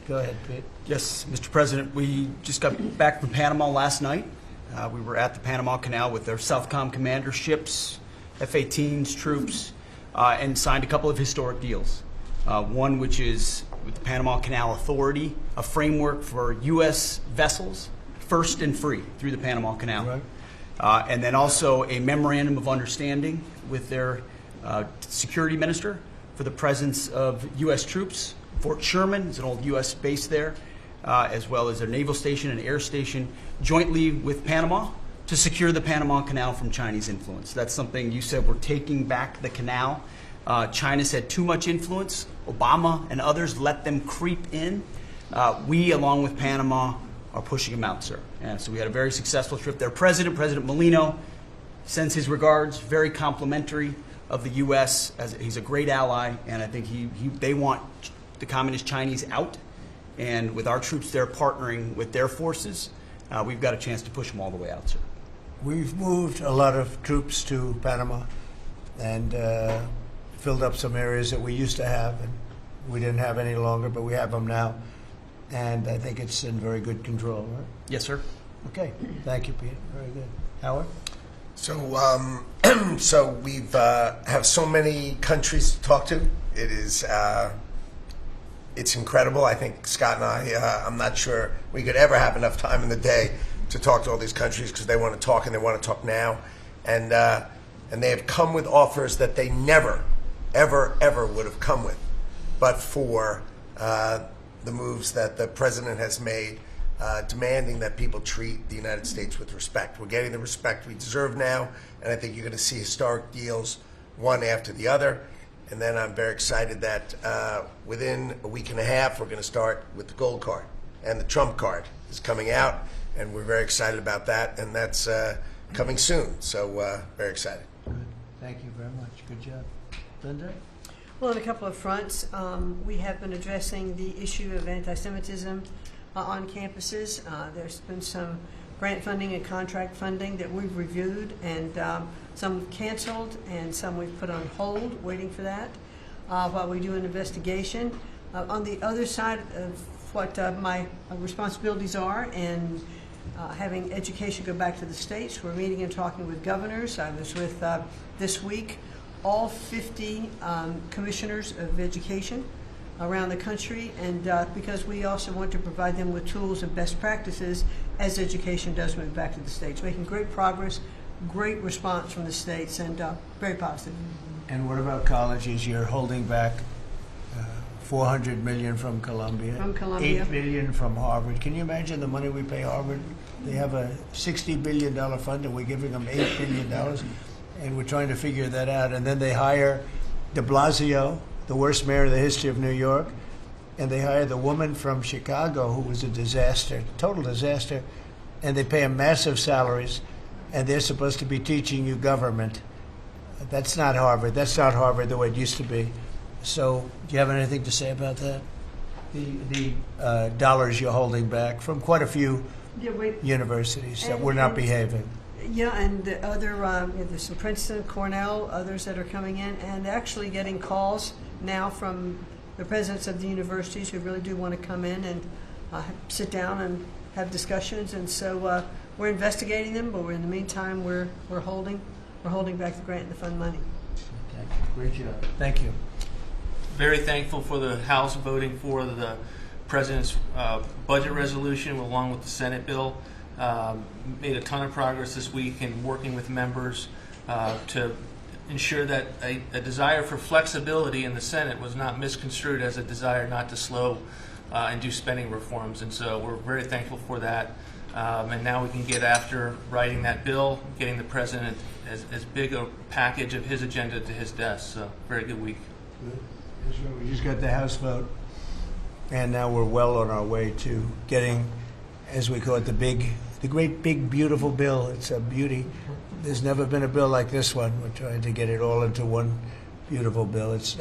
Go ahead, Pete. Yes, Mr. President, we just got back from Panama last night. We were at the Panama Canal with their Southcom commander ships, F-18s, troops, and signed a couple of historic deals. One which is with the Panama Canal Authority, a framework for U.S. vessels, first and free through the Panama Canal. Right. And then also a memorandum of understanding with their security minister for the presence of U.S. troops. Fort Sherman is an old U.S. base there, as well as their naval station and air station, jointly with Panama to secure the Panama Canal from Chinese influence. That's something you said, we're taking back the canal. China's had too much influence. Obama and others let them creep in. We, along with Panama, are pushing them out, sir. And so we had a very successful trip there. President Molino sends his regards, very complimentary of the U.S. as he's a great ally, and I think they want the Communist Chinese out, and with our troops there partnering with their forces, we've got a chance to push them all the way out, sir. We've moved a lot of troops to Panama and filled up some areas that we used to have, and we didn't have any longer, but we have them now, and I think it's in very good control, right? Yes, sir. Okay, thank you, Pete. Very good. Howard? So, so we've have so many countries to talk to. It is it's incredible. I think Scott and I, I'm not sure we could ever have enough time in the day to talk to all these countries because they want to talk and they want to talk now, and they have come with offers that they never, ever would have come with, but for the moves that the president has made. Demanding that people treat the United States with respect. We're getting the respect we deserve now, and I think you're going to see historic deals one after the other. And then I'm very excited that within a week and a half, we're going to start with the gold card. And the Trump card is coming out, and we're very excited about that, and that's coming soon. So very excited. Good. Thank you very much. Good job. Linda? Well, on a couple of fronts, we have been addressing the issue of anti-Semitism on campuses. There's been some grant funding and contract funding that we've reviewed, and some canceled and some we've put on hold, waiting for that, while we do an investigation. On the other side of what my responsibilities are, and having education go back to the states, we're meeting and talking with governors. I was with, this week, all 50 commissioners of education around the country, and because we also want to provide them with tools and best practices as education does move back to the states. Making great progress, great response from the states, and very positive. And what about colleges? You're holding back $400 million from Columbia, $8 billion from Harvard. Can you imagine the money we pay Harvard? They have a $60 billion fund, and we're giving them $8 billion, and we're trying to figure that out. And then they hire de Blasio, the worst mayor in the history of New York, and they hire the woman from Chicago who was a disaster, total disaster, and they pay them massive salaries, and they're supposed to be teaching you government. That's not Harvard. That's not Harvard the way it used to be. So do you have anything to say about that? The dollars you're holding back from quite a few universities that were not behaving. Yeah, and the other, there's some Princeton, Cornell, others that are coming in, and actually getting calls now from the presidents of the universities who really do want to come in and sit down and have discussions. And so we're investigating them, but in the meantime, we're holding back the grant and the fund money. Thank you. Great job. Thank you. Very thankful for the House voting for the president's budget resolution along with the Senate bill. Made a ton of progress this week in working with members to ensure that a desire for flexibility in the Senate was not misconstrued as a desire not to slow and do spending reforms. And so we're very thankful for that. And now we can get after writing that bill, getting the president as big a package of his agenda to his desk. So very good week. Good. We just got the House vote, and now we're well on our way to getting, as we call it, the great big beautiful bill. It's a beauty. There's never been a bill like this one. We're trying to get it all into one beautiful bill. It's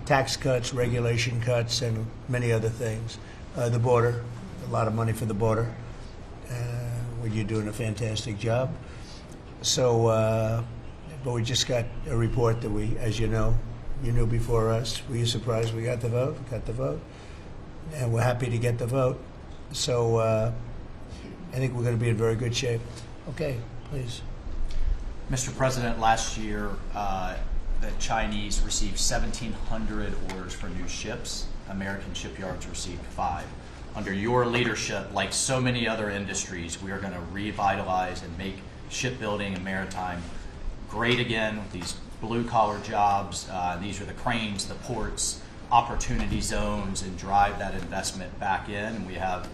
tax cuts, regulation cuts, and many other things. The border, a lot of money for the border. You're doing a fantastic job. So, but we just got a report that we, as you know, you knew before us. Were you surprised we got the vote? Got the vote. and we're happy to get the vote. So I think we're going to be in very good shape. Okay, please. Mr. President, last year the Chinese received 1,700 orders for new ships. American shipyards received 5. Under your leadership, like so many other industries, we are going to revitalize and make shipbuilding and maritime great again with these blue-collar jobs. These are the cranes, the ports, opportunity zones, and drive that investment back in. And we have,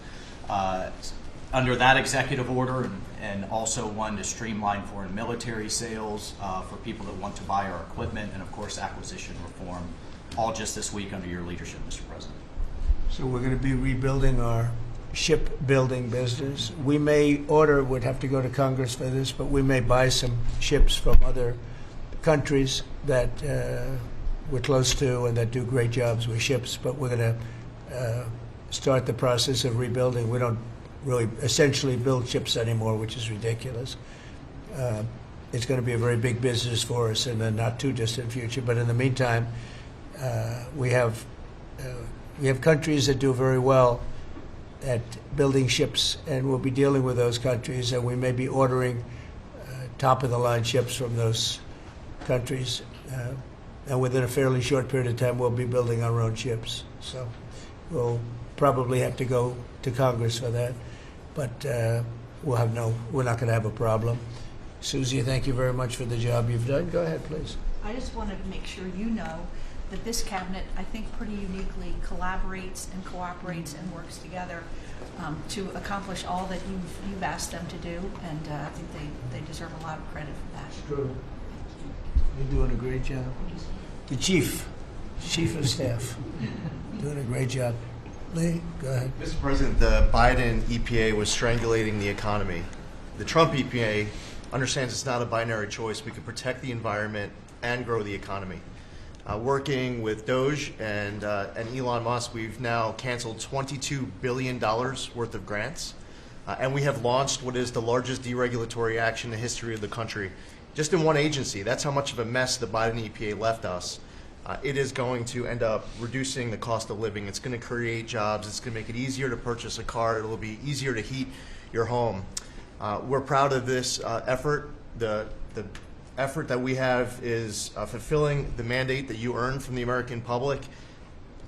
under that executive order, and also one to streamline foreign military sales for people that want to buy our equipment, and of course acquisition reform, all just this week under your leadership, Mr. President. So we're going to be rebuilding our shipbuilding business. We may order, would have to go to Congress for this, but we may buy some ships from other countries that we're close to and that do great jobs with ships, but we're going to start the process of rebuilding. We don't really essentially build ships anymore, which is ridiculous. It's going to be a very big business for us in the not too distant future, but in the meantime, we have countries that do very well at building ships, and we'll be dealing with those countries, and we may be ordering top-of-the-line ships from those countries. And within a fairly short period of time, we'll be building our own ships. So we'll probably have to go to Congress for that, but we're not going to have a problem. Susie, thank you very much for the job you've done. Go ahead, please. I just wanted to make sure you know that this cabinet, I think, pretty uniquely collaborates and cooperates and works together to accomplish all that you've asked them to do, and I think they deserve a lot of credit for that. It's true. You're doing a great job. The chief of staff, doing a great job. Lee, go ahead. Mr. President, the Biden EPA was strangulating the economy. The Trump EPA understands it's not a binary choice. We can protect the environment and grow the economy. Working with Doge and Elon Musk, we've now canceled $22 billion worth of grants, and we have launched what is the largest deregulatory action in the history of the country, just in one agency. That's how much of a mess the Biden EPA left us. It is going to end up reducing the cost of living. It's going to create jobs. It's going to make it easier to purchase a car. It will be easier to heat your home. We're proud of this effort. The effort that we have is fulfilling the mandate that you earned from the American public.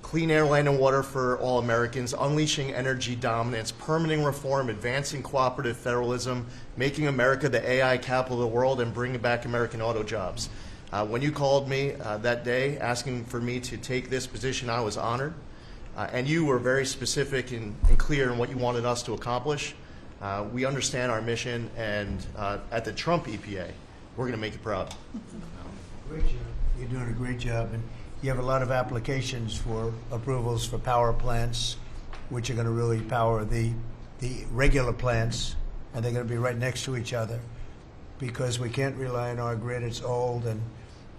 Clean air, land, and water for all Americans, unleashing energy dominance, permitting reform, advancing cooperative federalism, making America the AI capital of the world, and bringing back American auto jobs. When you called me that day asking for me to take this position, I was honored. And you were very specific and clear in what you wanted us to accomplish. We understand our mission, and at the Trump EPA, we're going to make you proud. Great job. You're doing a great job. And you have a lot of applications for approvals for power plants, which are going to really power the regular plants, and they're going to be right next to each other because we can't rely on our grid. It's old and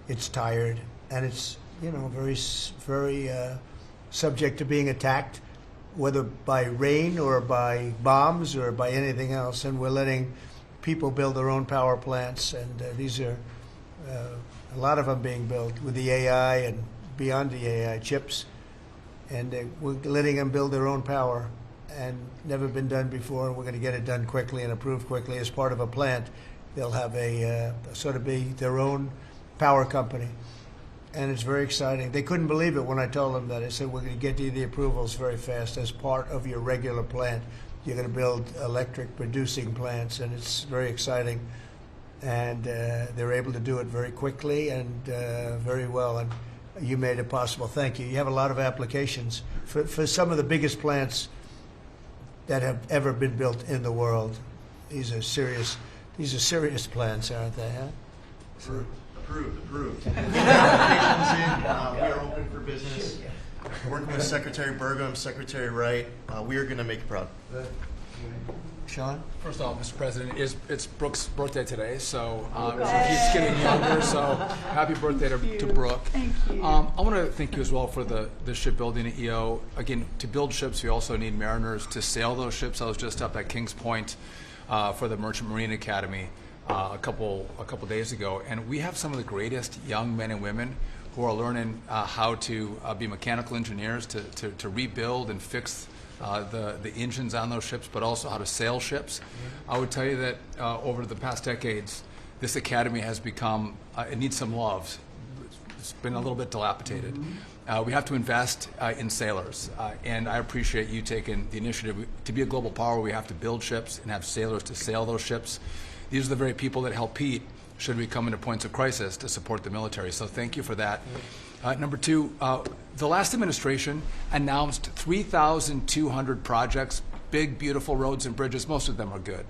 it's tired, and it's very subject to being attacked, whether by rain or by bombs or by anything else. And we're letting people build their own power plants, and these are a lot of them being built with the AI and beyond the AI chips, and we're letting them build their own power, and never been done before. We're going to get it done quickly and approved quickly as part of a plant. They'll have a sort of be their own power company, and it's very exciting. They couldn't believe it when I told them that. I said, we're going to get you the approvals very fast as part of your regular plant. You're going to build electric producing plants, and it's very exciting. And they're able to do it very quickly and very well. And you made it possible. Thank you. You have a lot of applications for some of the biggest plants that have ever been built in the world. These are serious plants, aren't they? Huh? Approved. We are open for business. Working with Secretary Burgum, Secretary Wright, we are going to make you proud. Sean? First off, Mr. President, it's Brooke's birthday today, so she keeps getting younger, so happy birthday to Brooke. Thank you. I want to thank you as well for the shipbuilding at EO. Again, to build ships, we also need mariners to sail those ships. I was just up at Kings Point for the Merchant Marine Academy a couple days ago, and we have some of the greatest young men and women who are learning how to be mechanical engineers to rebuild and fix the engines on those ships, but also how to sail ships. I would tell you that over the past decades, this academy has become, it needs some love. It's been a little bit dilapidated. We have to invest in sailors, and I appreciate you taking the initiative. To be a global power, we have to build ships and have sailors to sail those ships. These are the very people that help Pete should we come into points of crisis to support the military. So thank you for that. Number two, the last administration announced 3,200 projects, big, beautiful roads and bridges. Most of them are good.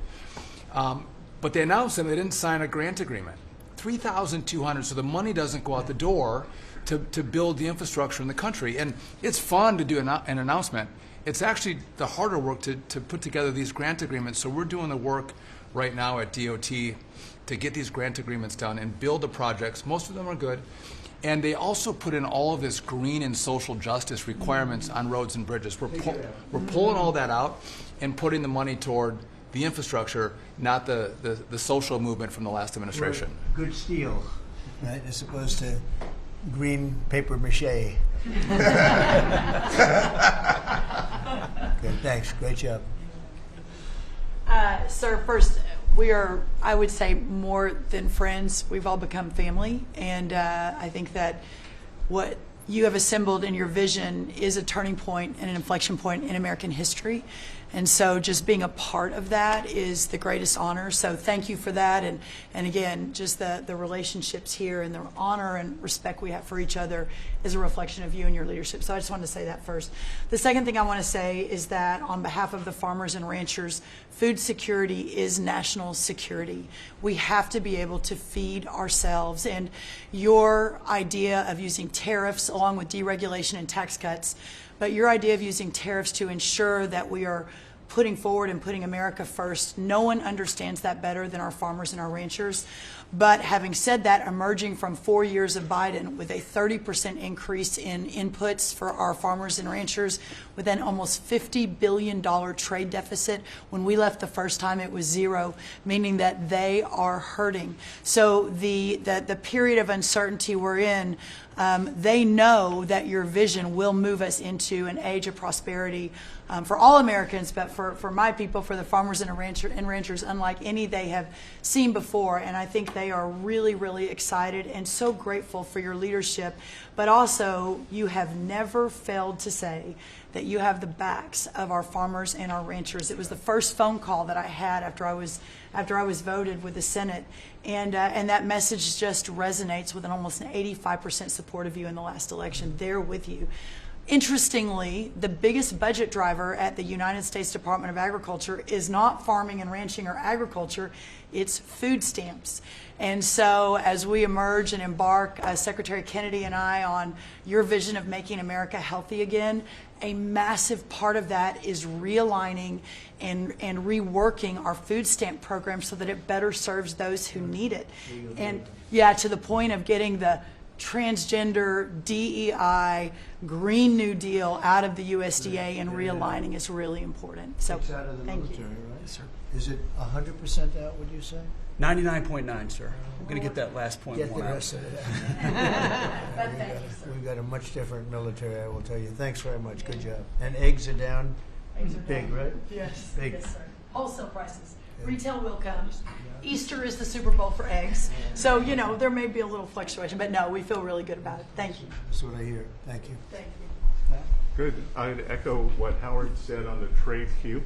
But they announced them, they didn't sign a grant agreement. 3,200, so the money doesn't go out the door to build the infrastructure in the country. And it's fun to do an announcement. It's actually the harder work to put together these grant agreements. So we're doing the work right now at DOT to get these grant agreements done and build the projects. Most of them are good. And they also put in all of this green and social justice requirements on roads and bridges. We're pulling all that out and putting the money toward the infrastructure, not the social movement from the last administration. Good steel, right, as opposed to green paper mache. Good, thanks. Great job. Sir, first, we are, I would say, more than friends. We've all become family, and I think that what you have assembled in your vision is a turning point and an inflection point in American history. And so just being a part of that is the greatest honor. So thank you for that. And again, just the relationships here and the honor and respect we have for each other is a reflection of you and your leadership. So I just wanted to say that first. The second thing I want to say is that on behalf of the farmers and ranchers, food security is national security. We have to be able to feed ourselves. And your idea of using tariffs along with deregulation and tax cuts, but your idea of using tariffs to ensure that we are putting forward and putting America first, no one understands that better than our farmers and our ranchers. But having said that, emerging from 4 years of Biden with a 30% increase in inputs for our farmers and ranchers, with an almost $50 billion trade deficit. When we left the first time, it was zero, meaning that they are hurting. So the period of uncertainty we're in, they know that your vision will move us into an age of prosperity for all Americans, but for my people, for the farmers and ranchers, unlike any they have seen before. And I think they are really, really excited and so grateful for your leadership. But also, you have never failed to say that you have the backs of our farmers and our ranchers. It was the first phone call that I had after I was voted with the Senate, and that message just resonates with almost an 85% support of you in the last election. They're with you. Interestingly, the biggest budget driver at the United States Department of Agriculture is not farming and ranching or agriculture, it's food stamps. And so as we emerge and embark, Secretary Kennedy and I, on your vision of making America healthy again, a massive part of that is realigning and reworking our food stamp program so that it better serves those who need it. And yeah, to the point of getting the transgender, DEI, Green New Deal out of the USDA and realigning is really important. So it's out of the thank military, you. right? Yes, sir. Is it 100% out, would you say? 99.9, sir. I'm going to get that last point Get the one out. rest of it. But thank you, sir. We've got a much different military, I will tell you. Thanks very much. Good job. And eggs are down. Eggs are Big, down. right? Yes, Big. yes, sir. Wholesale prices. Retail will come. Easter is the Super Bowl for eggs. So, you know, there may be a little fluctuation, but no, we feel really good about it. Thank you. That's what I hear. Thank you. Thank you. Good. I'd echo what Howard said on the trade queue,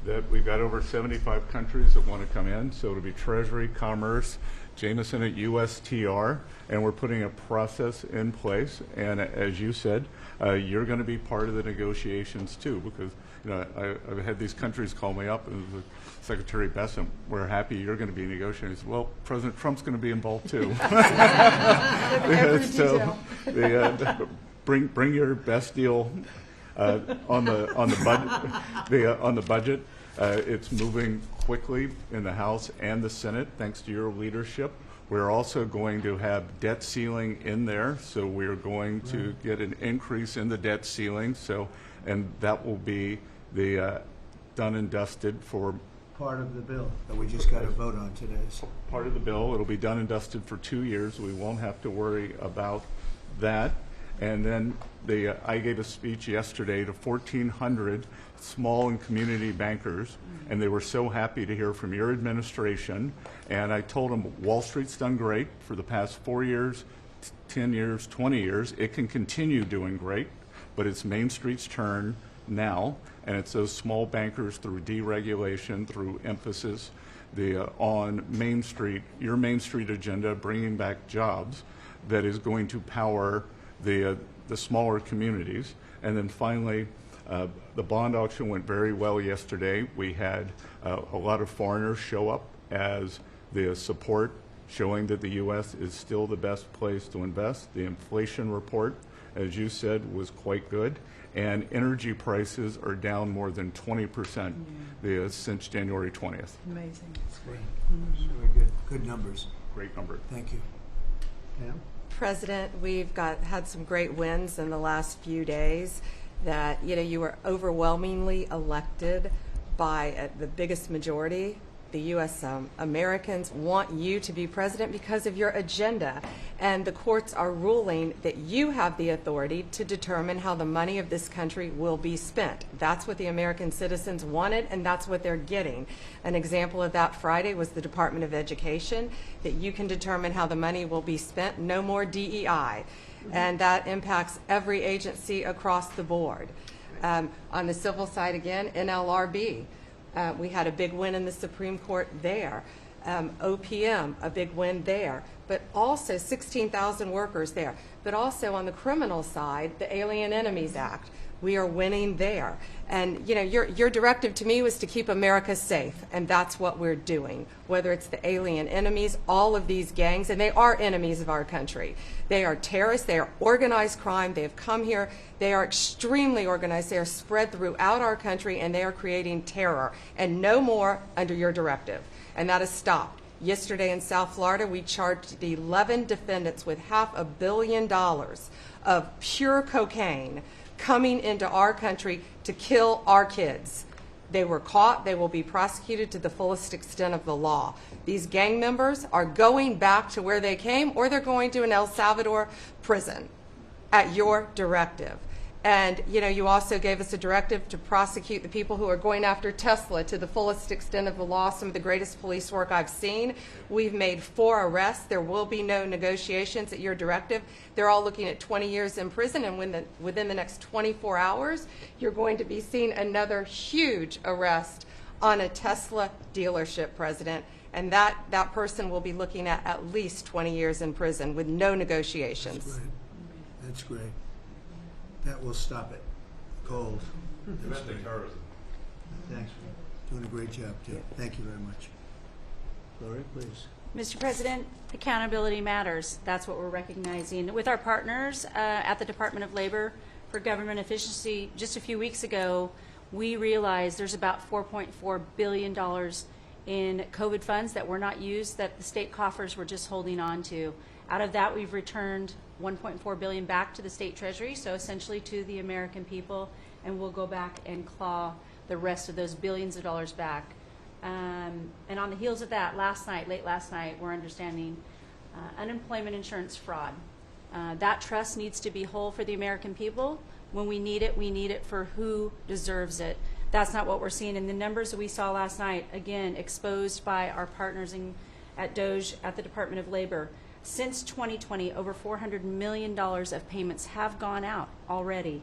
that we've got over 75 countries that want to come in. So it'll be Treasury, Commerce, Jameson at USTR, and we're putting a process in place. And as you said, you're going to be part of the negotiations too, because I've had these countries call me up and Secretary Bessent, we're happy you're going to be negotiating. I said, well, President Trump's going to be involved too. So bring your best deal on the budget. It's moving quickly in the House and the Senate, thanks to your leadership. We're also going to have debt ceiling in there, so we're going to get an increase in the debt ceiling. So, and that will be the done and dusted for Part of the bill that we just got to vote on today. part of the bill. It'll be done and dusted for 2 years. We won't have to worry about that. And then I gave a speech yesterday to 1,400 small and community bankers, and they were so happy to hear from your administration. And I told them Wall Street's done great for the past 4 years, 10 years, 20 years. It can continue doing great, but it's Main Street's turn now, and it's those small bankers through deregulation, through emphasis on Main Street, your Main Street agenda, bringing back jobs, that is going to power the smaller communities. And then finally, the bond auction went very well yesterday. We had a lot of foreigners show up as the support, showing that the U.S. is still the best place to invest. The inflation report, as you said, was quite good. And energy prices are down more than 20% since January 20th. Amazing. That's great. Very good. Good numbers. Great number. Thank you. Pam? President, we've had some great wins in the last few days. That you were overwhelmingly elected by the biggest majority. The U.S. Americans want you to be president because of your agenda, and the courts are ruling that you have the authority to determine how the money of this country will be spent. That's what the American citizens wanted, and that's what they're getting. An example of that Friday was the Department of Education, that you can determine how the money will be spent. No more DEI. And that impacts every agency across the board. On the civil side, again, NLRB. We had a big win in the Supreme Court there. OPM, a big win there. But also 16,000 workers there. But also on the criminal side, the Alien Enemies Act. We are winning there. And your directive to me was to keep America safe, and that's what we're doing. Whether it's the alien enemies, all of these gangs, and they are enemies of our country. They are terrorists, they are organized crime, they have come here, they are extremely organized, they are spread throughout our country, and they are creating terror. And no more under your directive. And that is stopped. Yesterday in South Florida, we charged the 11 defendants with $500 million of pure cocaine coming into our country to kill our kids. They were caught. They will be prosecuted to the fullest extent of the law. These gang members are going back to where they came, or they're going to an El Salvador prison at your directive. And you also gave us a directive to prosecute the people who are going after Tesla to the fullest extent of the law, some of the greatest police work I've seen. We've made 4 arrests. There will be no negotiations at your directive. They're all looking at 20 years in prison, and within the next 24 hours, you're going to be seeing another huge arrest on a Tesla dealership, President. And that person will be looking at least 20 years in prison with no negotiations. That's great. That's great. That will stop it. Cold. Domestic terrorism. Thanks. Doing a great job, too. Thank you very much. Gloria, please. Mr. President, accountability matters. That's what we're recognizing. With our partners at the Department of Labor for Government Efficiency, just a few weeks ago, we realized there's about $4.4 billion in COVID funds that were not used, that the state coffers were just holding on to. Out of that, we've returned $1.4 billion back to the state treasury, so essentially to the American people, and we'll go back and claw the rest of those billions of dollars back. And on the heels of that, late last night, we're understanding unemployment insurance fraud. That trust needs to be whole for the American people. When we need it for who deserves it. That's not what we're seeing. And the numbers that we saw last night, again, exposed by our partners at DOJ, at the Department of Labor. Since 2020, over $400 million of payments have gone out already.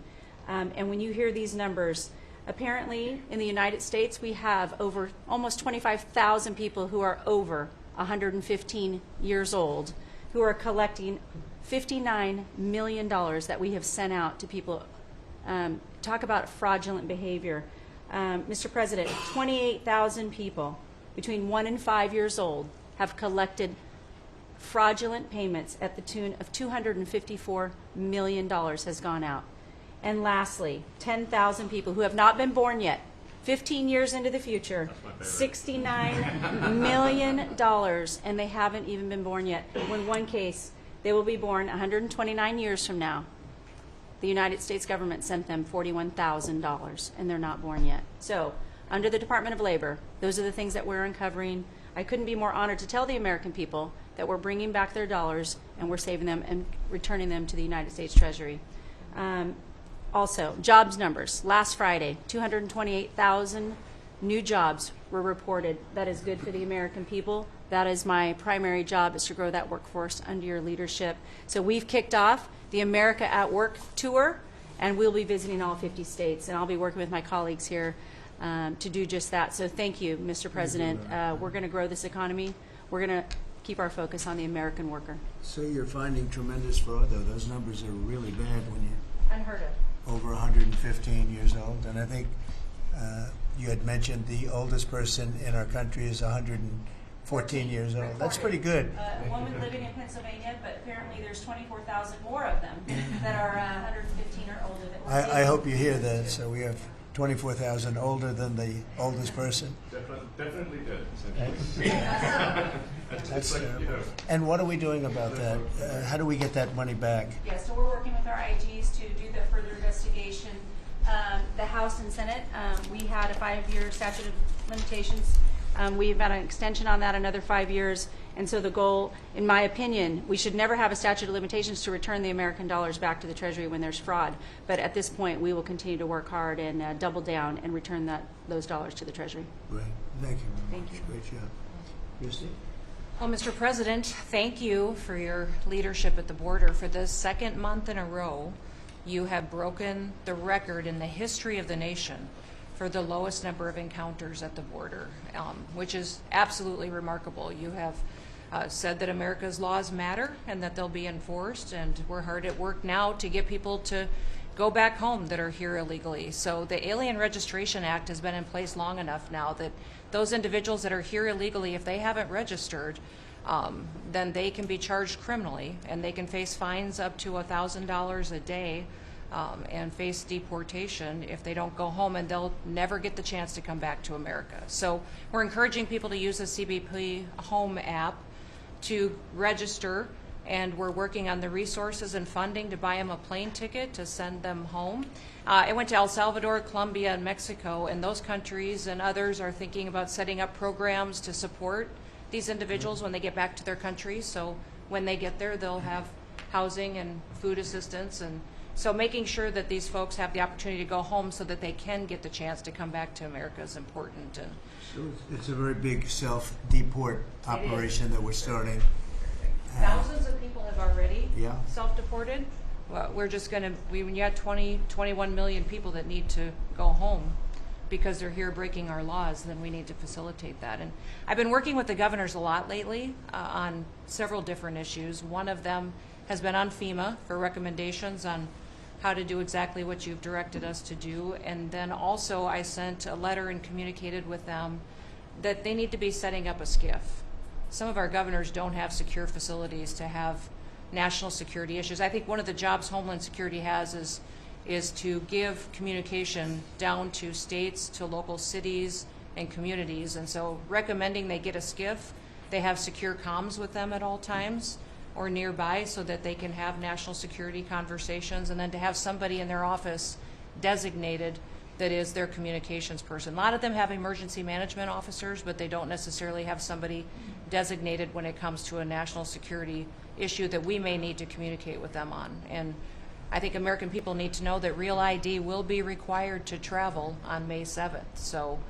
And when you hear these numbers, apparently in the United States, we have over almost 25,000 people who are over 115 years old who are collecting $59 million that we have sent out to people. Talk about fraudulent behavior. Mr. President, 28,000 people between 1 and 5 years old have collected fraudulent payments at the tune of $254 million has gone out. And lastly, 10,000 people who have not been born yet, 15 years into the future, $69 million, and they haven't even been born yet. In one case, they will be born 129 years from now. The United States government sent them $41,000, and they're not born yet. So, under the Department of Labor, those are the things that we're uncovering. I couldn't be more honored to tell the American people that we're bringing back their dollars and we're saving them and returning them to the United States Treasury. Also, jobs numbers. Last Friday, 228,000 new jobs were reported. That is good for the American people. That is my primary job, is to grow that workforce under your leadership. So we've kicked off the America at Work tour, and we'll be visiting all 50 states, and I'll be working with my colleagues here to do just that. So thank you, Mr. President. We're going to grow this economy. We're going to keep our focus on the American worker. So you're finding tremendous fraud, though. Those numbers are really bad when you're Unheard of. over 115 years old. And I think you had mentioned the oldest person in our country is 114 years old. That's pretty good. A woman living in Pennsylvania, but apparently there's 24,000 more of them that are 115 or older. That I hope you hear that. So we have 24,000 older than the oldest person. Definitely dead. That's terrible. And what are we doing about that? How do we get that money back? Yeah, so we're working with our IGs to do the further investigation. The House and Senate, we had a 5-year statute of limitations. We've got an extension on that, another 5 years. And so the goal, in my opinion, we should never have a statute of limitations to return the American dollars back to the Treasury when there's fraud. But at this point, we will continue to work hard and double down and return those dollars to the Treasury. Right. Thank you very Thank much. you. Great job. Christy? Well, Mr. President, thank you for your leadership at the border. For the second month in a row, you have broken the record in the history of the nation for the lowest number of encounters at the border, which is absolutely remarkable. You have said that America's laws matter and that they'll be enforced, and we're hard at work now to get people to go back home that are here illegally. So the Alien Registration Act has been in place long enough now that those individuals that are here illegally, if they haven't registered, then they can be charged criminally, and they can face fines up to $1,000 a day and face deportation if they don't go home, and they'll never get the chance to come back to America. So we're encouraging people to use the CBP Home app to register, and we're working on the resources and funding to buy them a plane ticket to send them home. I went to El Salvador, Colombia, and Mexico, and those countries and others are thinking about setting up programs to support these individuals when they get back to their countries. So when they get there, they'll have housing and food assistance, and so making sure that these folks have the opportunity to go home so that they can get the chance to come back to America is important. And So it's a very big self-deport operation that we're starting. thousands of people have already Yeah. self-deported. Well, we're just going to, when you have 21 million people that need to go home because they're here breaking our laws, then we need to facilitate that. And I've been working with the governors a lot lately on several different issues. One of them has been on FEMA for recommendations on how to do exactly what you've directed us to do. And then also I sent a letter and communicated with them that they need to be setting up a SCIF. Some of our governors don't have secure facilities to have national security issues. I think one of the jobs Homeland Security has is to give communication down to states, to local cities and communities. And so recommending they get a SCIF, they have secure comms with them at all times or nearby so that they can have national security conversations, and then to have somebody in their office designated that is their communications person. A lot of them have emergency management officers, but they don't necessarily have somebody designated when it comes to a national security issue that we may need to communicate with them on. And I think American people need to know that Real ID will be required to travel on May 7th. So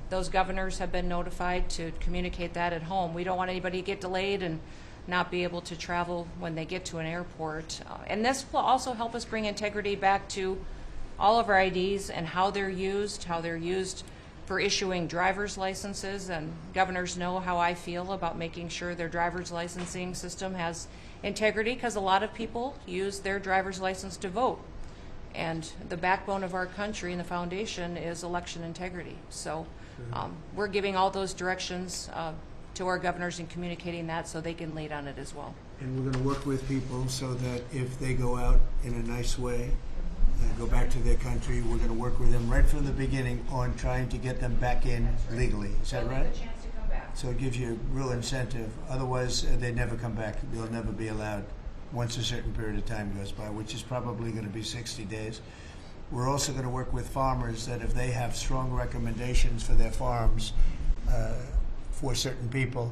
those governors have been notified to communicate that at home. We don't want anybody to get delayed and not be able to travel when they get to an airport. And this will also help us bring integrity back to all of our IDs and how they're used for issuing driver's licenses. And governors know how I feel about making sure their driver's licensing system has integrity, because a lot of people use their driver's license to vote. And the backbone of our country and the foundation is election integrity. So we're giving all those directions to our governors and communicating that so they can lead on it as well. And we're going to work with people so that if they go out in a nice way, go back to their country, we're going to work with them right from the beginning on trying to get them back in legally. Is that right? A chance to come back. So it gives you a real incentive. Otherwise, they never come back. They'll never be allowed once a certain period of time goes by, which is probably going to be 60 days. We're also going to work with farmers that if they have strong recommendations for their farms for certain people,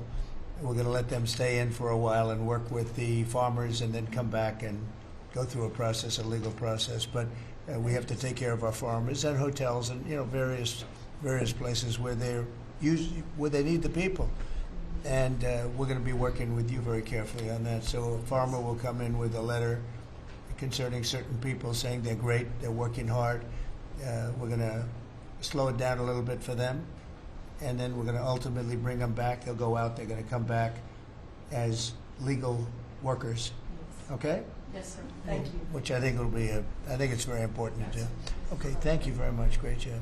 We're going to let them stay in for a while and work with the farmers and then come back and go through a process, a legal process. But we have to take care of our farmers and hotels and, various places where where they need the people. And we're going to be working with you very carefully on that. So a farmer will come in with a letter concerning certain people saying they're great, they're working hard. We're going to slow it down a little bit for them. And then we're going to ultimately bring them back. They'll go out, they're going to come back as legal workers. Okay? Yes, sir. Thank you. Which I think will be I think it's very important. Okay, thank you very much. Great job.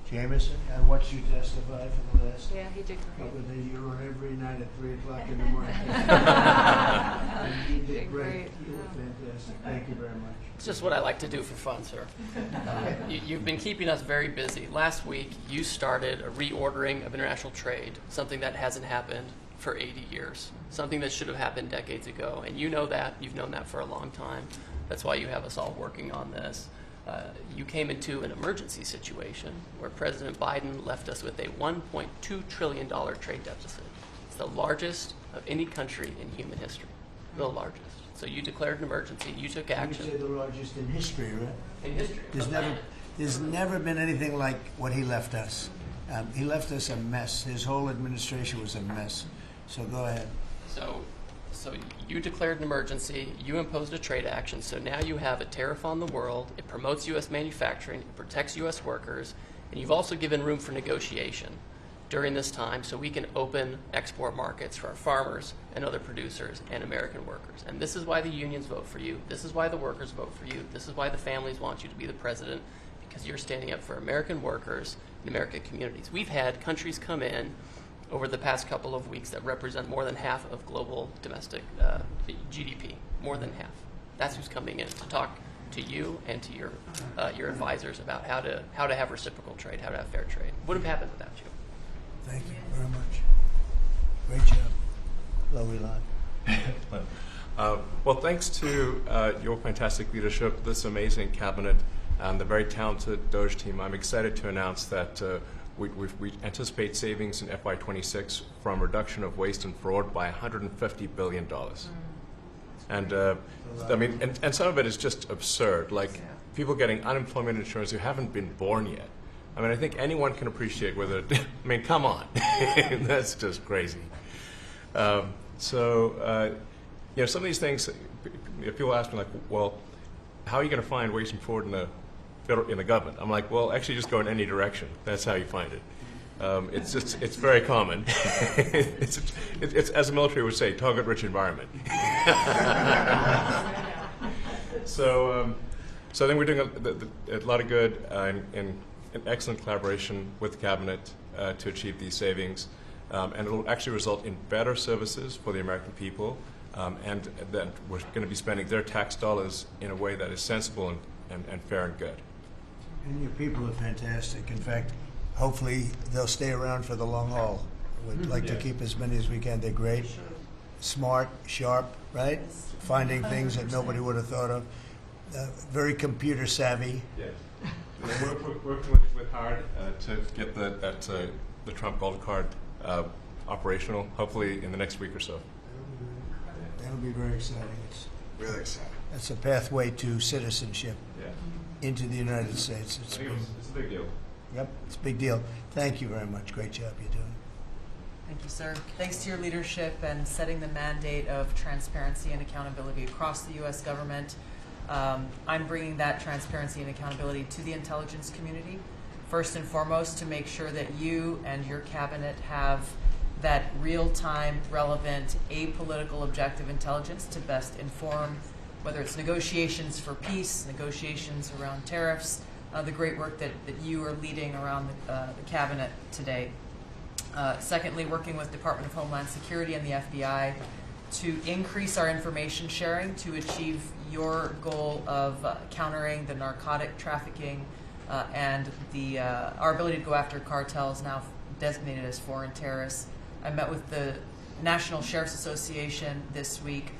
Jameson, I watched you testify for the last Yeah, he did great. couple of days. You were on every night at 3 o'clock in the morning. And you did great. You were fantastic. Thank you very much. It's just what I like to do for fun, sir. You've been keeping us very busy. Last week, you started a reordering of international trade, something that hasn't happened for 80 years, something that should have happened decades ago. And you know that. You've known that for a long time. That's why you have us all working on this. You came into an emergency situation where President Biden left us with a $1.2 trillion trade deficit. It's the largest of any country in human history, the largest. So you declared an emergency. You took action. You say the largest in history, right? In history. There's never been anything like what he left us. He left us a mess. His whole administration was a mess. So go ahead. So you declared an emergency, you imposed a trade action, so now you have a tariff on the world, it promotes U.S. manufacturing, it protects U.S. workers, and you've also given room for negotiation during this time so we can open export markets for our farmers and other producers and American workers. And this is why the unions vote for you, this is why the workers vote for you, this is why the families want you to be the president, because you're standing up for American workers and American communities. We've had countries come in over the past couple of weeks that represent more than half of global domestic GDP, more than half. That's who's coming in to talk to you and to your advisors about how to have reciprocal trade, how to have fair trade. Would have happened without you. Thank you very much. Great job. Lovely line. Well, thanks to your fantastic leadership, this amazing cabinet, and the very talented Doge team, I'm excited to announce that we anticipate savings in FY26 from reduction of waste and fraud by $150 billion. And I mean, and some of it is just absurd, like people getting unemployment insurance who haven't been born yet. I mean, I think anyone can appreciate whether, I mean, come on, that's just crazy. Some of these things, people ask me like, well, how are you going to find waste and fraud in the government? I'm like, well, actually just go in any direction. That's how you find it. It's very common. it's as the military would say, target-rich environment. So I think we're doing a lot of good in excellent collaboration with the cabinet to achieve these savings. And it will actually result in better services for the American people, and that we're going to be spending their tax dollars in a way that is sensible and fair and good. And your people are fantastic. In fact, hopefully they'll stay around for the long haul. We'd like to keep as many as we can. They're great, smart, sharp, right? Finding things that nobody would have thought of. Very computer savvy. Yes. We're working with Howard to get the Trump Gold Card operational, hopefully in the next week or so. That'll be very exciting. It's really exciting. That's a pathway to citizenship. Yeah. Into the United States. It's a big deal. Yep, it's a big deal. Thank you very much. Great job you're doing. Thank you, sir. Thanks to your leadership and setting the mandate of transparency and accountability across the U.S. government. I'm bringing that transparency and accountability to the intelligence community. First and foremost, to make sure that you and your cabinet have that real-time, relevant, apolitical, objective intelligence to best inform whether it's negotiations for peace, negotiations around tariffs, the great work that you are leading around the cabinet today. Secondly, working with Department of Homeland Security and the FBI to increase our information sharing to achieve your goal of countering the narcotic trafficking and our ability to go after cartels now designated as foreign terrorists. I met with the National Sheriff's Association this week,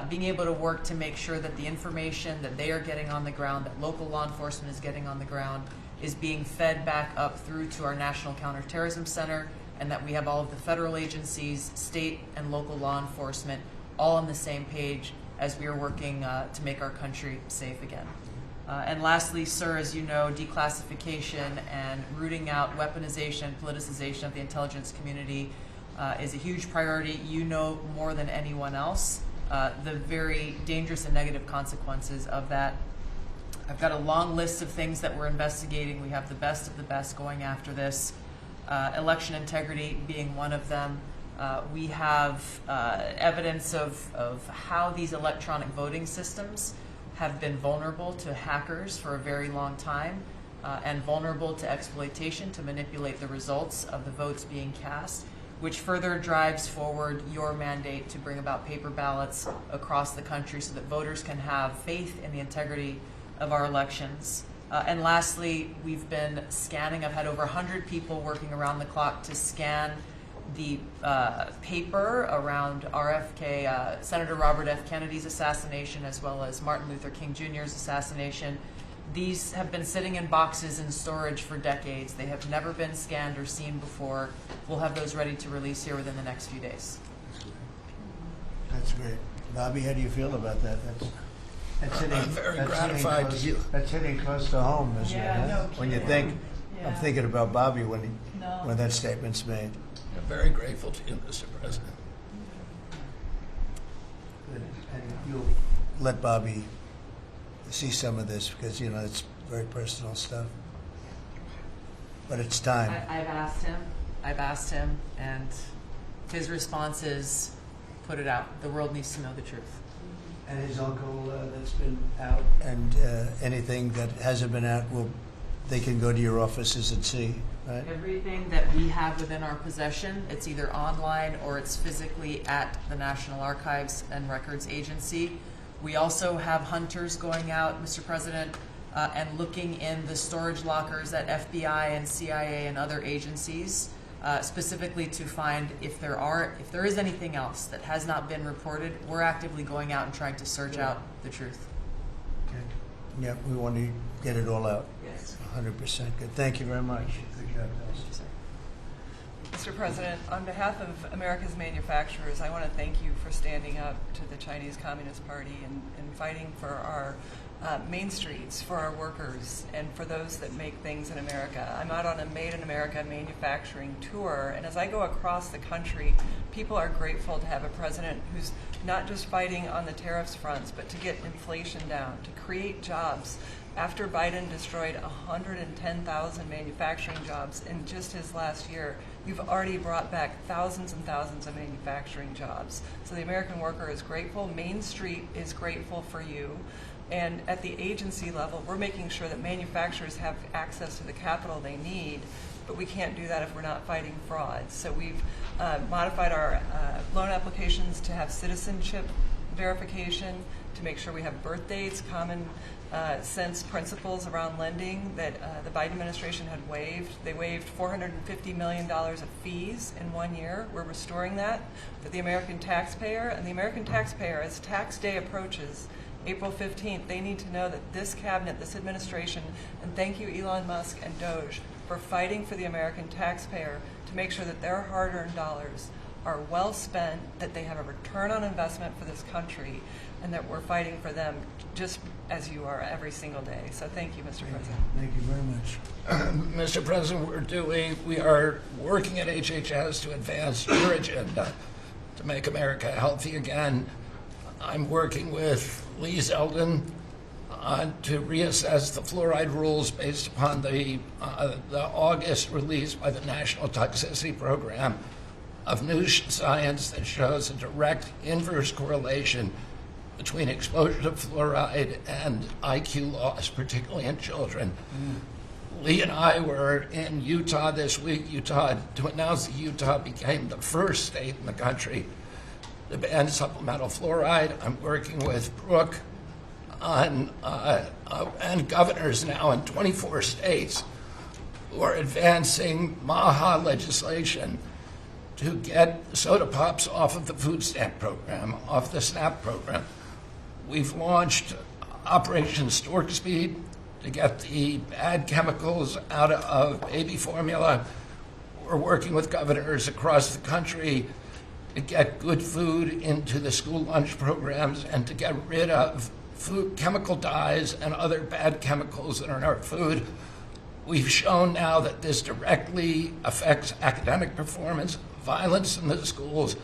being able to work to make sure that the information that they are getting on the ground, that local law enforcement is getting on the ground, is being fed back up through to our National Counterterrorism Center and that we have all of the federal agencies, state and local law enforcement all on the same page as we are working to make our country safe again. And lastly, sir, as you know, declassification and rooting out weaponization, politicization of the intelligence community is a huge priority. You know more than anyone else the very dangerous and negative consequences of that. I've got a long list of things that we're investigating. We have the best of the best going after this. Election integrity being one of them. We have evidence of how these electronic voting systems have been vulnerable to hackers for a very long time and vulnerable to exploitation to manipulate the results of the votes being cast, which further drives forward your mandate to bring about paper ballots across the country so that voters can have faith in the integrity of our elections. And lastly, we've been scanning. I've had over 100 people working around the clock to scan the paper around RFK, Senator Robert F. Kennedy's assassination, as well as Martin Luther King Jr.'s assassination. These have been sitting in boxes in storage for decades. They have never been scanned or seen before. We'll have those ready to release here within the next few days. That's great. Bobby, how do you feel about that? That's hitting, I'm very gratified to you. That's hitting close to home, isn't it? No When you kidding. think, Yeah. I'm thinking about Bobby when that statement's made. I'm very grateful to you, Mr. President. And you'll let Bobby see some of this because, you know, it's very personal stuff. But it's time. I've asked him, and his response is, put it out. The world needs to know the truth. And his uncle that's been out, and anything that hasn't been out, they can go to your offices and see, right? Everything that we have within our possession, it's either online or it's physically at the National Archives and Records Agency. We also have hunters going out, Mr. President, and looking in the storage lockers at FBI and CIA and other agencies, specifically to find if there is anything else that has not been reported. We're actively going out and trying to search out the truth. Okay. Yeah, we want to get it all out. Yes. 100% good. Thank you very much. Good job, guys. Mr. President, on behalf of America's manufacturers, I want to thank you for standing up to the Chinese Communist Party and fighting for our main streets, for our workers, and for those that make things in America. I'm out on a Made in America manufacturing tour, and as I go across the country, people are grateful to have a president who's not just fighting on the tariffs fronts, but to get inflation down, to create jobs. After Biden destroyed 110,000 manufacturing jobs in just his last year, you've already brought back thousands and thousands of manufacturing jobs. So the American worker is grateful. Main Street is grateful for you. And at the agency level, we're making sure that manufacturers have access to the capital they need, but we can't do that if we're not fighting fraud. So we've modified our loan applications to have citizenship verification, to make sure we have birth dates, common sense principles around lending that the Biden administration had waived. They waived $450 million of fees in 1 year. We're restoring that for the American taxpayer. And the American taxpayer, as tax day approaches, April 15th, they need to know that this cabinet, this administration, and thank you Elon Musk and Doge for fighting for the American taxpayer to make sure that their hard-earned dollars are well spent, that they have a return on investment for this country, and that we're fighting for them just as you are every single day. So thank you, Mr. President. Thank you very much. Mr. President, we are working at HHS to advance your agenda to make America healthy again. I'm working with Lee Zeldin to reassess the fluoride rules based upon the August release by the National Toxicity Program of new science that shows a direct inverse correlation between exposure to fluoride and IQ loss, particularly in children. Lee and I were in Utah this week, to announce that Utah became the first state in the country to ban supplemental fluoride. I'm working with Brooke on, and governors now in 24 states who are advancing MAHA legislation to get soda pops off of the food stamp program, off the SNAP program. We've launched Operation Stork Speed to get the bad chemicals out of baby formula. We're we're working with governors across the country to get good food into the school lunch programs and to get rid of food, chemical dyes and other bad chemicals that are in our food. We've shown now that this directly affects academic performance, violence in the schools,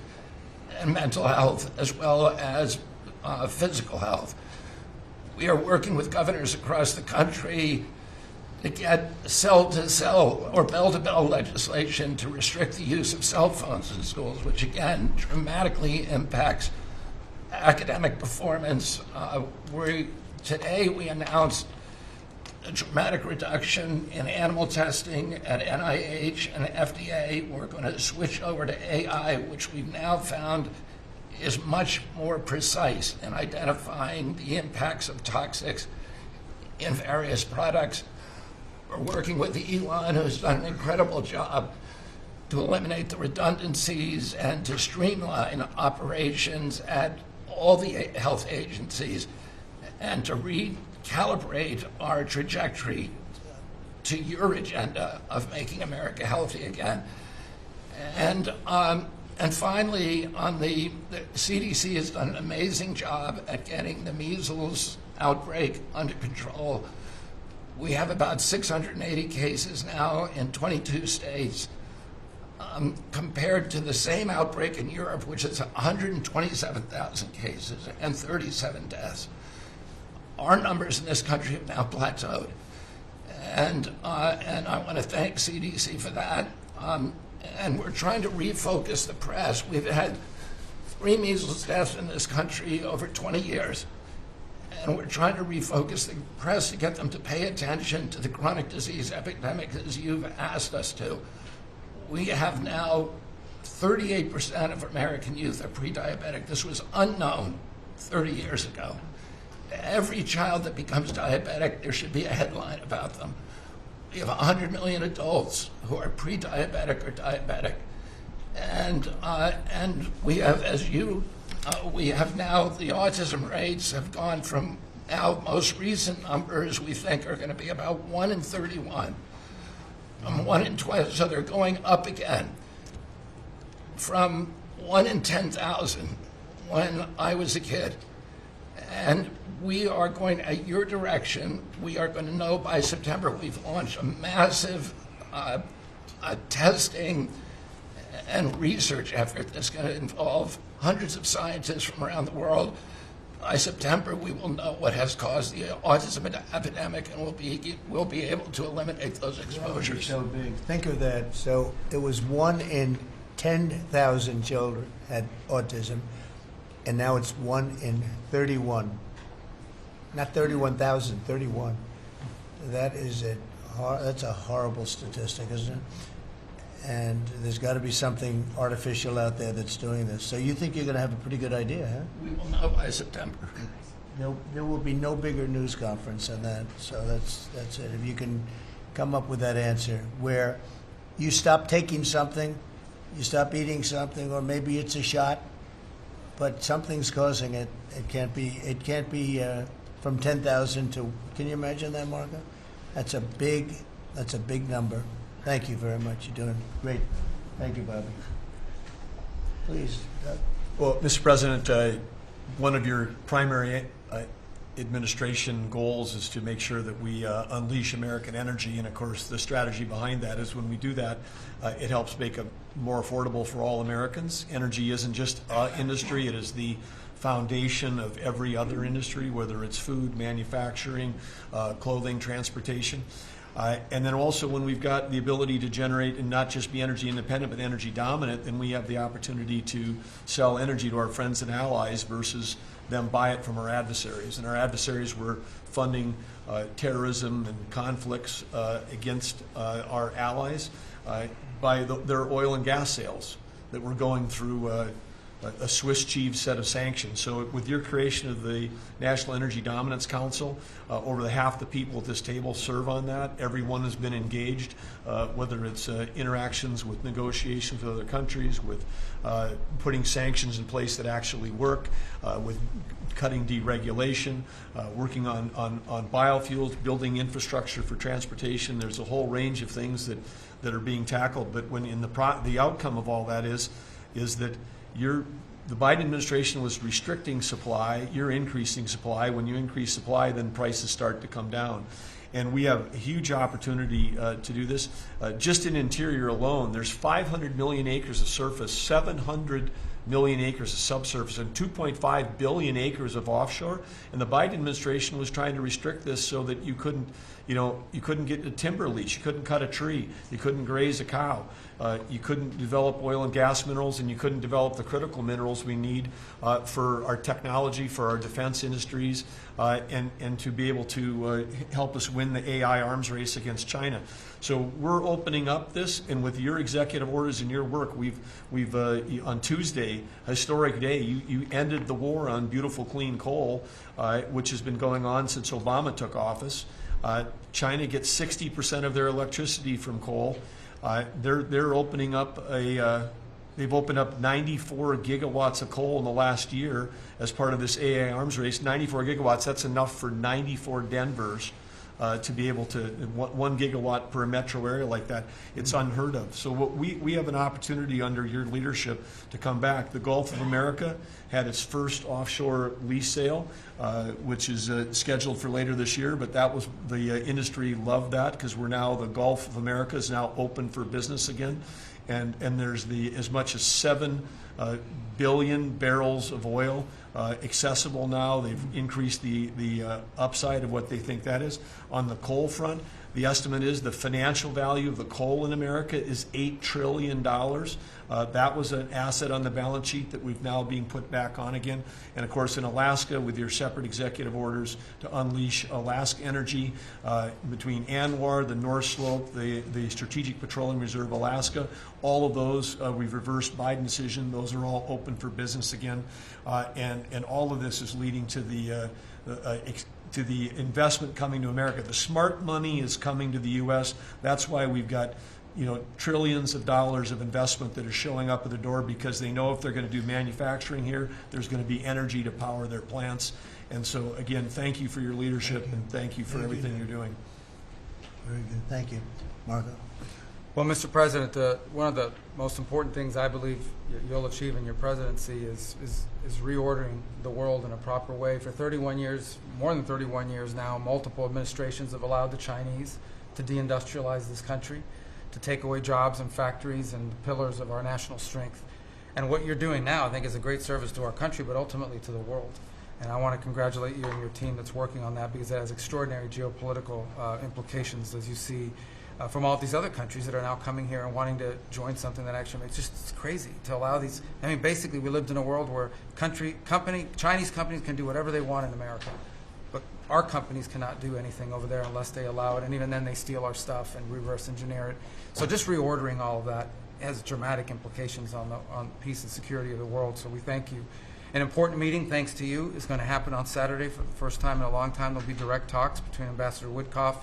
and mental health, as well as physical health. We are working with governors across the country to get cell-to-cell or bell-to-bell legislation to restrict the use of cell phones in schools, which again dramatically impacts academic performance. Today we announced a dramatic reduction in animal testing at NIH and FDA. We're going to switch over to AI, which we've now found is much more precise in identifying the impacts of toxics in various products. We're working with Elon, who's done an incredible job to eliminate the redundancies and to streamline operations at all the health agencies and to recalibrate our trajectory to your agenda of making America healthy again. And finally, the CDC has done an amazing job at getting the measles outbreak under control. We have about 680 cases now in 22 states, compared to the same outbreak in Europe, which is 127,000 cases and 37 deaths. Our numbers in this country have now plateaued. And I want to thank CDC for that. And we're trying to refocus the press. We've had 3 measles deaths in this country over 20 years. And we're trying to refocus the press to get them to pay attention to the chronic disease epidemic as you've asked us to. We have now 38% of American youth are pre-diabetic. This was unknown 30 years ago. Every child that becomes diabetic, there should be a headline about them. We have 100 million adults who are pre-diabetic or diabetic. And we have, we have now, the autism rates have gone from now most recent numbers we think are going to be about 1 in 31. 1 in 20, so they're going up again from 1 in 10,000 when I was a kid. And we are going, at your direction, we are going to know by September. We've launched a massive testing and research effort that's going to involve hundreds of scientists from around the world. By September, we will know what has caused the autism epidemic, and we'll be able to eliminate those exposures. So big. Think of that. So it was 1 in 10,000 children had autism, and now it's 1 in 31. Not 31,000, 31. That's a horrible statistic, isn't it? And there's got to be something artificial out there that's doing this. So you think you're going to have a pretty good idea, huh? We will know by September. There will be no bigger news conference than that. So that's it. If you can come up with that answer where you stop taking something, you stop eating something, or maybe it's a shot, but something's causing it. It can't be from 10,000 to. Can you imagine that, Marco? That's a big number. Thank you very much. You're doing great. Thank you, Bobby. Please, Doug. Well, Mr. President, one of your primary administration goals is to make sure that we unleash American energy, and of course the strategy behind that is when we do that, it helps make it more affordable for all Americans. Energy isn't just industry, it is the foundation of every other industry, whether it's food, manufacturing, clothing, transportation. And then also when we've got the ability to generate and not just be energy independent but energy dominant, then we have the opportunity to sell energy to our friends and allies versus them buy it from our adversaries. And our adversaries were funding terrorism and conflicts against our allies by their oil and gas sales that were going through a Swiss cheese set of sanctions. So with your creation of the National Energy Dominance Council, over half the people at this table serve on that. Everyone has been engaged, whether it's interactions with negotiations with other countries, with putting sanctions in place that actually work, with cutting deregulation, working on biofuels, building infrastructure for transportation. There's a whole range of things that are being tackled. But when in the outcome of all that is that the Biden administration was restricting supply, you're increasing supply. When you increase supply, then prices start to come down. And we have a huge opportunity to do this. Just in interior alone, there's 500 million acres of surface, 700 million acres of subsurface, and 2.5 billion acres of offshore. And the Biden administration was trying to restrict this so that you couldn't get a timber lease, you couldn't cut a tree, you couldn't graze a cow, you couldn't develop oil and gas minerals, and you couldn't develop the critical minerals we need for our technology, for our defense industries, and to be able to help us win the AI arms race against China. So we're opening up this, and with your executive orders and your work, we've on Tuesday, historic day, you ended the war on beautiful clean coal, which has been going on since Obama took office. China gets 60% of their electricity from coal. They're opening up they've opened up 94 gigawatts of coal in the last year as part of this AI arms race. 94 gigawatts, that's enough for 94 Denvers to be able to, 1 gigawatt per metro area like that. It's unheard of. So we have an opportunity under your leadership to come back. The Gulf of America had its first offshore lease sale, which is scheduled for later this year, but that was, the industry loved that because the Gulf of America is now open for business again. And there's as much as 7 billion barrels of oil accessible now. They've increased the upside of what they think that is. On the coal front, the estimate is the financial value of the coal in America is $8 trillion. That was an asset on the balance sheet that we've now being put back on again. And of course in Alaska, with your separate executive orders to unleash Alaska energy between ANWR, the North Slope, the Strategic Petroleum Reserve Alaska, all of those, we've reversed Biden decision. Those are all open for business again. And all of this is leading to the investment coming to America. The smart money is coming to the U.S. That's why we've got trillions of dollars of investment that are showing up at the door, because they know if they're going to do manufacturing here, there's going to be energy to power their plants. And so, again, thank you for your leadership and thank you for everything you're doing. Very good. Thank you. Marco. Well, Mr. President, one of the most important things I believe you'll achieve in your presidency is reordering the world in a proper way. For 31 years, more than 31 years now, multiple administrations have allowed the Chinese to deindustrialize this country, to take away jobs and factories and pillars of our national strength. And what you're doing now, I think, is a great service to our country, but ultimately to the world. And I want to congratulate you and your team that's working on that, because it has extraordinary geopolitical implications, as you see from all these other countries that are now coming here and wanting to join something that actually makes it's crazy to allow these. I mean, basically, we lived in a world where Chinese companies can do whatever they want in America, but our companies cannot do anything over there unless they allow it, and even then they steal our stuff and reverse engineer it. So just reordering all of that has dramatic implications on peace and security of the world, so we thank you. An important meeting, thanks to you, is going to happen on Saturday for the first time in a long time. There'll be direct talks between Ambassador Woodcoff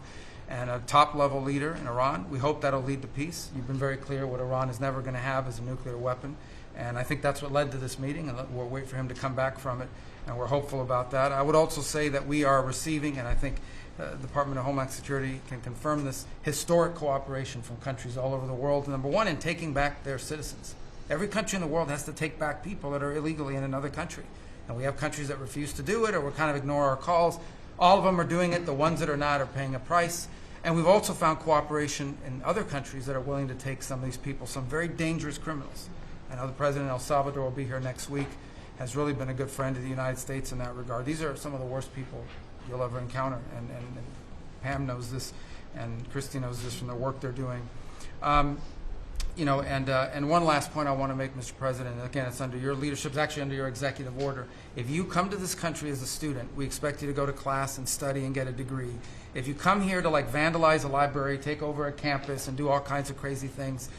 and a top-level leader in Iran. We hope that'll lead to peace. You've been very clear what Iran is never going to have is a nuclear weapon, and I think that's what led to this meeting, and we'll wait for him to come back from it, and we're hopeful about that. I would also say that we are receiving, and I think the Department of Homeland Security can confirm this, historic cooperation from countries all over the world. Number one, in taking back their citizens. Every country in the world has to take back people that are illegally in another country, and we have countries that refuse to do it or will kind of ignore our calls. All of them are doing it. The ones that are not are paying a price. And we've also found cooperation in other countries that are willing to take some of these people, some very dangerous criminals. I know the President of El Salvador will be here next week, has really been a good friend of the United States in that regard. These are some of the worst people you'll ever encounter, and Pam knows this, and Christy knows this from the work they're doing. And one last point I want to make, Mr. President, and again, it's under your leadership, it's actually under your executive order. If you come to this country as a student, we expect you to go to class and study and get a degree. If you come here to vandalize a library, take over a campus, and do all kinds of crazy things,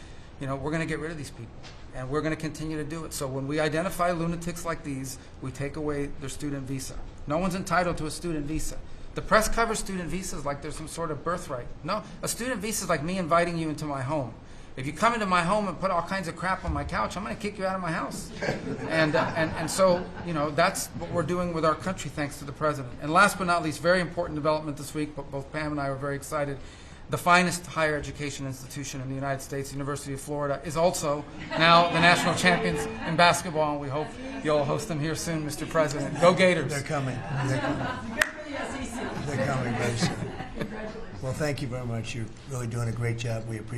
we're going to get rid of these people. and we're going to continue to do it. So when we identify lunatics like these, we take away their student visa. No one's entitled to a student visa. The press covers student visas like there's some sort of birthright. No, a student visa is like me inviting you into my home. If you come into my home and put all kinds of crap on my couch, I'm going to kick you out of my house. And so, you know, that's what we're doing with our country, thanks to the president. And last but not least, very important development this week, but both Pam and I were very excited. The finest higher education institution in the United States, University of Florida, is also now the national champions in basketball, and we hope you'll host them here soon, Mr. President. Go Gators. They're coming. They're coming. They're coming very soon. Well, thank you very much. You're really doing a great job. We appreciate it.